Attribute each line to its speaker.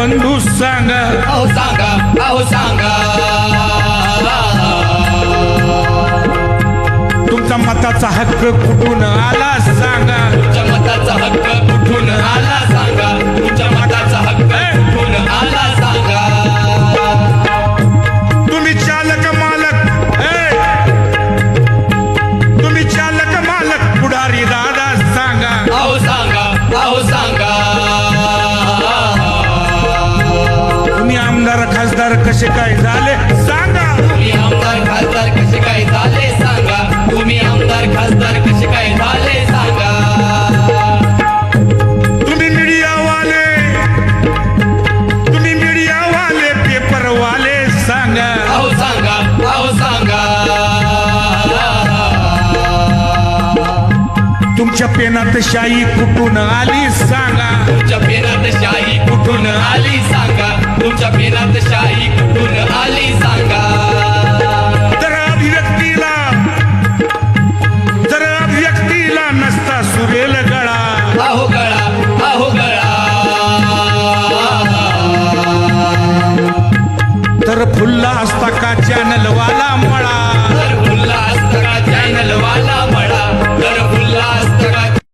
Speaker 1: बंधू सांगा,
Speaker 2: अहो सांगा, अहो सांगा,
Speaker 1: तुमचा मताचा हक्क कुठून आला सांगा,
Speaker 2: तुमच्या मताचा हक्क कुठून आला सांगा, तुमच्या मताचा हक्क कुठून आला सांगा.
Speaker 1: तुम्ही चालक मालक, तुम्ही चालक मालक पुढारी दादा सांगा,
Speaker 2: अहो सांगा, अहो सांगा,
Speaker 1: तुम्ही आमदार खासदार कसे काय झाले सांगा,
Speaker 2: तुम्ही आमदार खासदार कसे काय झाले सांगा, तुम्ही आमदार खासदार कसे काय झाले सांगा.
Speaker 1: तुम्ही मीडियावाले, तुम्ही मीडियावाले पेपरवाले सांगा,
Speaker 2: अहो सांगा, अहो सांगा,
Speaker 1: तुमच्या पेनात शाही कुठून आली सांगा,
Speaker 2: तुमच्या पेनात शाही कुठून आली सांगा, तुमच्या पेनात शाही कुठून आली सांगा.
Speaker 1: जर अभिव्यक्तीला नसता सुरेल गळा,
Speaker 2: अहो गळा, अहो गळा,
Speaker 1: तर फुल्ला असता का चॅनलवाला मळा,
Speaker 2: तर फुलला असता का चॅनल वाला